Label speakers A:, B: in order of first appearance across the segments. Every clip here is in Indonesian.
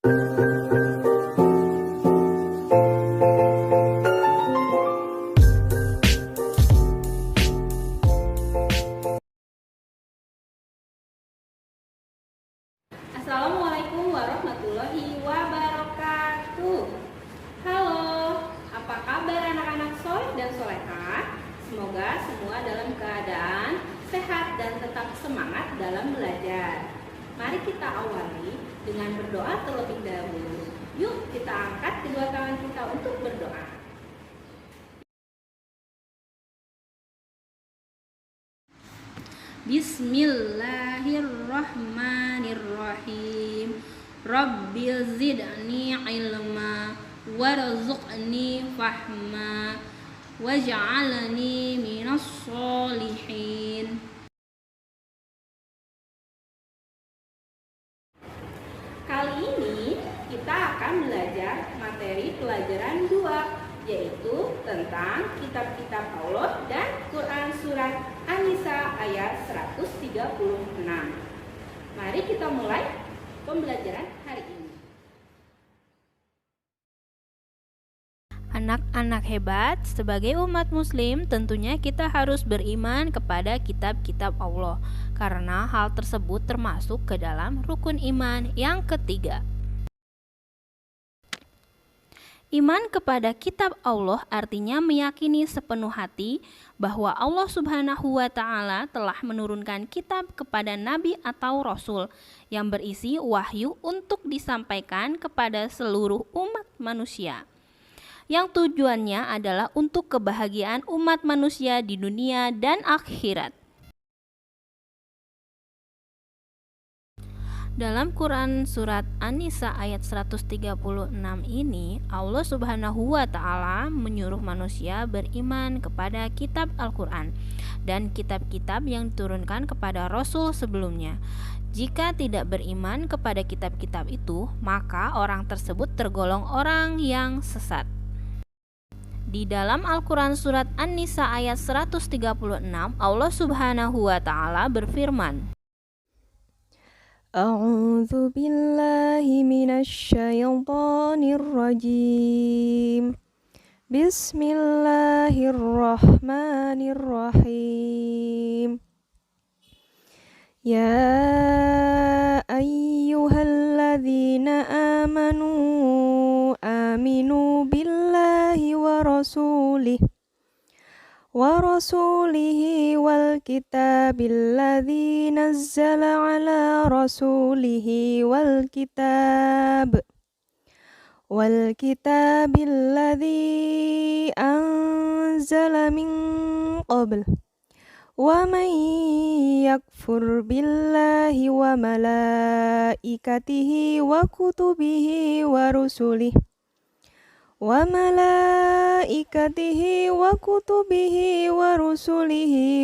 A: Assalamualaikum warahmatullahi wabarakatuh. Halo, apa kabar anak-anak soleh dan solehah? Semoga semua dalam keadaan sehat dan tetap semangat dalam belajar. Mari kita awali dengan berdoa terlebih dahulu. Yuk kita angkat kedua tangan kita untuk berdoa. Bismillahirrahmanirrahim. Rabbil zidni ilma warzuqni fahma waj'alni minas sholihin. Kali ini kita akan belajar materi pelajaran 2, yaitu tentang kitab-kitab Allah dan Quran surat An-Nisa ayat 136. Mari kita mulai pembelajaran hari ini. Anak-anak hebat, sebagai umat muslim tentunya kita harus beriman kepada kitab-kitab Allah, karena hal tersebut termasuk ke dalam rukun iman yang ketiga. Iman kepada kitab Allah artinya meyakini sepenuh hati bahwa Allah Subhanahu wa Ta'ala telah menurunkan kitab kepada nabi atau rasul yang berisi wahyu untuk disampaikan kepada seluruh umat manusia, yang tujuannya adalah untuk kebahagiaan umat manusia di dunia dan akhirat. Dalam Quran surat An-Nisa ayat 136 ini, Allah Subhanahu wa Ta'ala menyuruh manusia beriman kepada kitab Al-Quran dan kitab-kitab yang diturunkan kepada Rasul sebelumnya. Jika tidak beriman kepada kitab-kitab itu, maka orang tersebut tergolong orang yang sesat. Di dalam Al-Quran surat An-Nisa ayat 136, Allah Subhanahu wa Ta'ala berfirman,
B: A'udzu billahi minasyaitonir rajim. Bismillahirrahmanirrahim. Ya ayyuhalladzina amanu aminu billahi wa rasulihi wal kitabil ladzi nazzala ala rasulihi wal kitabil ladzi anzala min qabl wa man yakfur billahi wa malaikatihi wa kutubihi wa rusulihi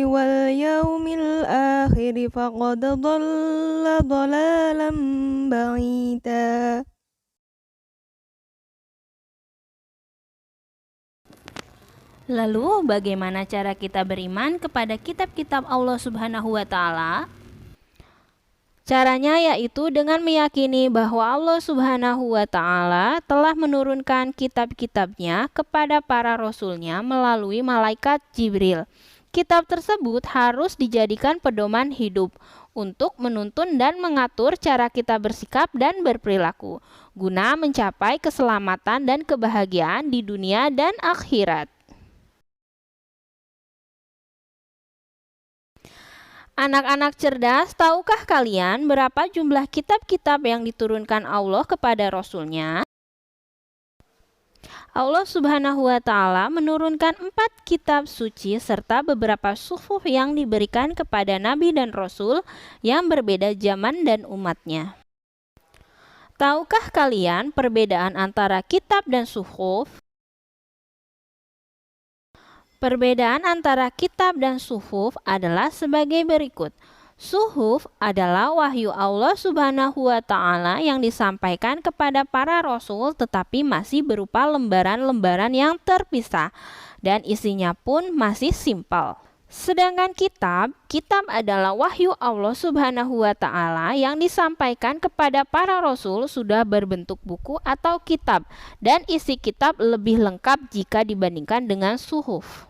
B: wal yaumil akhir faqad dhalla dhalalan ba'ida.
A: lalu bagaimana cara kita beriman kepada kitab-kitab Allah Subhanahu wa Ta'ala? Caranya yaitu dengan meyakini bahwa Allah Subhanahu wa Ta'ala telah menurunkan kitab-kitabnya kepada para rasulnya melalui malaikat Jibril. Kitab tersebut harus dijadikan pedoman hidup untuk menuntun dan mengatur cara kita bersikap dan berperilaku, guna mencapai keselamatan dan kebahagiaan di dunia dan akhirat. Anak-anak cerdas, tahukah kalian berapa jumlah kitab-kitab yang diturunkan Allah kepada Rasulnya? Allah Subhanahu wa Ta'ala menurunkan 4 kitab suci serta beberapa suhuf yang diberikan kepada Nabi dan Rasul yang berbeda zaman dan umatnya. Tahukah kalian perbedaan antara kitab dan suhuf? Perbedaan antara kitab dan suhuf adalah sebagai berikut. Suhuf adalah wahyu Allah Subhanahu wa Ta'ala yang disampaikan kepada para rasul tetapi masih berupa lembaran-lembaran yang terpisah dan isinya pun masih simpel. Sedangkan kitab adalah wahyu Allah Subhanahu wa Ta'ala yang disampaikan kepada para rasul sudah berbentuk buku atau kitab, dan isi kitab lebih lengkap jika dibandingkan dengan suhuf.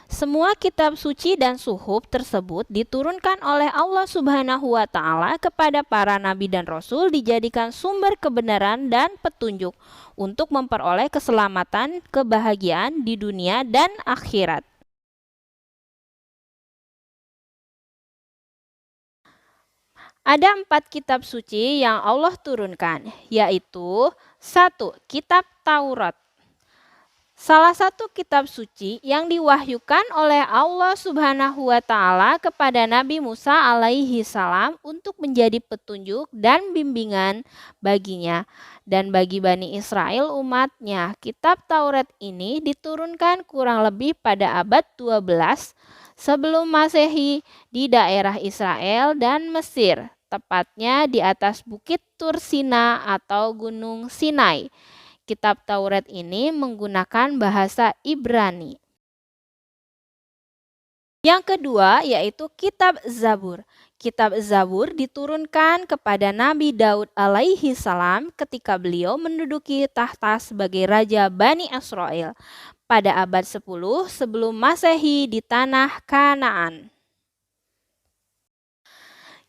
A: Semua kitab suci dan suhuf tersebut diturunkan oleh Allah Subhanahu wa Ta'ala kepada para nabi dan rasul, dijadikan sumber kebenaran dan petunjuk untuk memperoleh keselamatan, kebahagiaan di dunia dan akhirat. Ada 4 kitab suci yang Allah turunkan, yaitu 1. Kitab Taurat. Salah satu kitab suci yang diwahyukan oleh Allah Subhanahu wa Ta'ala kepada Nabi Musa alaihi salam untuk menjadi petunjuk dan bimbingan baginya dan bagi Bani Israel umatnya. Kitab Taurat ini diturunkan kurang lebih pada abad 12 sebelum Masehi di daerah Israel dan Mesir, tepatnya di atas Bukit Tur Sina atau Gunung Sinai. Kitab Taurat ini menggunakan bahasa Ibrani. Yang kedua yaitu Kitab Zabur. Kitab Zabur diturunkan kepada Nabi Daud alaihi salam ketika beliau menduduki tahta sebagai Raja Bani Israel pada abad 10 sebelum Masehi di tanah Kanaan.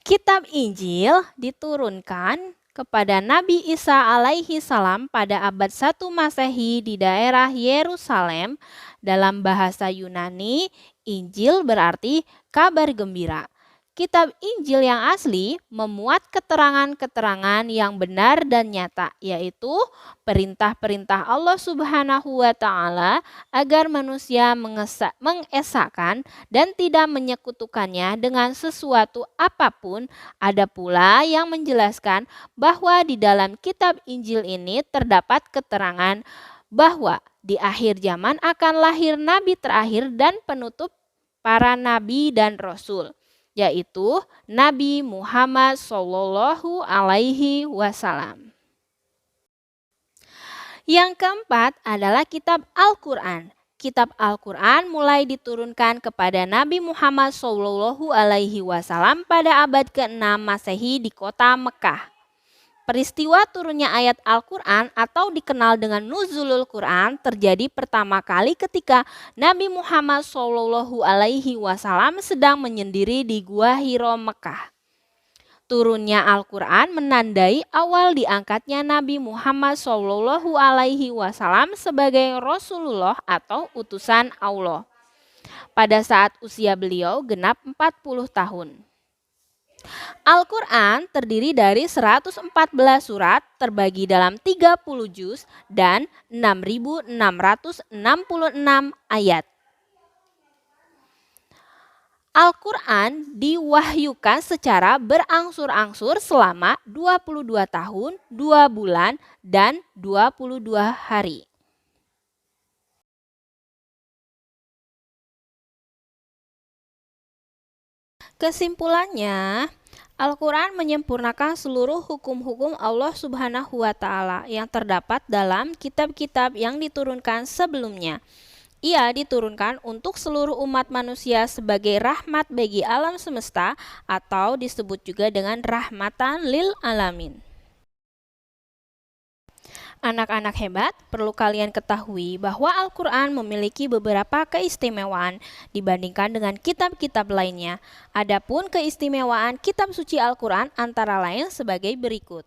A: Kitab Injil diturunkan kepada Nabi Isa alaihi salam pada abad 1 Masehi di daerah Yerusalem. Dalam bahasa Yunani, Injil berarti kabar gembira. Kitab Injil yang asli memuat keterangan-keterangan yang benar dan nyata, yaitu perintah-perintah Allah Subhanahu wa Ta'ala agar manusia mengesahkan dan tidak menyekutukannya dengan sesuatu apapun. Ada pula yang menjelaskan bahwa di dalam kitab Injil ini terdapat keterangan bahwa di akhir zaman akan lahir nabi terakhir dan penutup para nabi dan rasul, yaitu Nabi Muhammad Shallallahu Alaihi Wasallam. Yang keempat adalah kitab Al-Quran. Kitab Al-Quran mulai diturunkan kepada Nabi Muhammad Shallallahu Alaihi Wasallam pada abad ke-6 Masehi di kota Mekah. Peristiwa turunnya ayat Al-Quran atau dikenal dengan Nuzulul Quran terjadi pertama kali ketika Nabi Muhammad Shallallahu Alaihi Wasallam sedang menyendiri di Gua Hiro Mekah. Turunnya Al-Quran menandai awal diangkatnya Nabi Muhammad Shallallahu Alaihi Wasallam sebagai Rasulullah atau utusan Allah pada saat usia beliau genap 40 tahun. Al-Quran terdiri dari 114 surat terbagi dalam 30 juz dan 6.666 ayat. Al-Quran diwahyukan secara berangsur-angsur selama 22 tahun, 2 bulan, dan 22 hari. Kesimpulannya, Al-Quran menyempurnakan seluruh hukum-hukum Allah Subhanahu wa Ta'ala yang terdapat dalam kitab-kitab yang diturunkan sebelumnya. Ia diturunkan untuk seluruh umat manusia sebagai rahmat bagi alam semesta atau disebut juga dengan rahmatan lil alamin. Anak-anak hebat, perlu kalian ketahui bahwa Al-Quran memiliki beberapa keistimewaan dibandingkan dengan kitab-kitab lainnya. Adapun keistimewaan kitab suci Al-Quran antara lain sebagai berikut.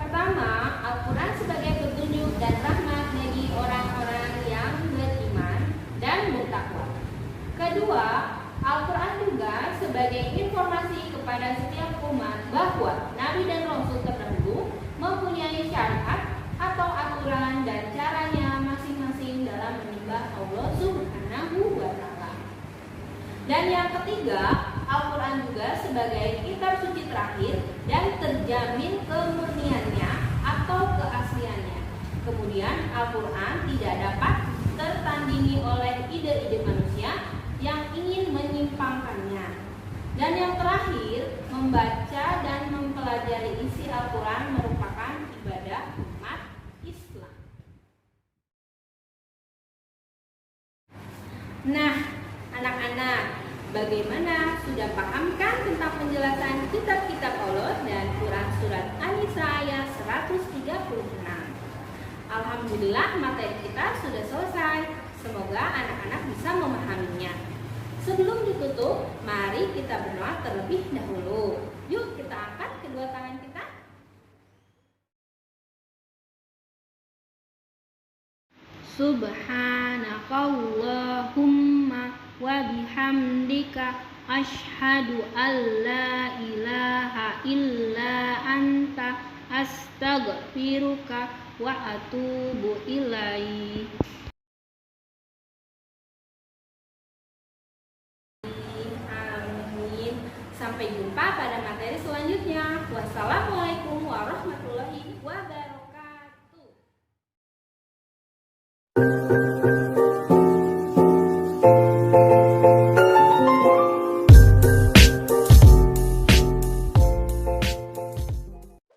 A: Pertama, Al-Quran sebagai petunjuk dan rahmat bagi orang-orang yang beriman dan bertakwa. Kedua, Al-Quran juga sebagai informasi kepada setiap umat bahwa Nabi dan Rasul terdahulu mempunyai syariat atau aturan dan caranya masing-masing dalam menyembah Allah Subhanahu wa Ta'ala. Dan yang ketiga, Al-Quran juga sebagai kitab suci terakhir dan terjamin kemurniannya atau keasliannya. Kemudian Al-Quran tidak dapat tertandingi oleh ide-ide manusia yang ingin menyimpangkannya. Dan yang terakhir, membaca dan mempelajari isi Al-Quran merupakan ibadah Nah, anak-anak, bagaimana? Sudah pahamkan tentang penjelasan kitab-kitab Allah dan Quran surat An-Nisa ayat 136? Alhamdulillah, materi kita sudah selesai. Semoga anak-anak bisa memahaminya. Sebelum ditutup, mari kita berdoa terlebih dahulu. Yuk kita angkat kedua tangan kita. Subhanakallahumma wa bihamdika asyhadu an la ilaha illa anta astaghfiruka wa atubu ilaik. Amin. Sampai jumpa pada materi selanjutnya. Wassalamualaikum warahmatullahi wabarakatuh.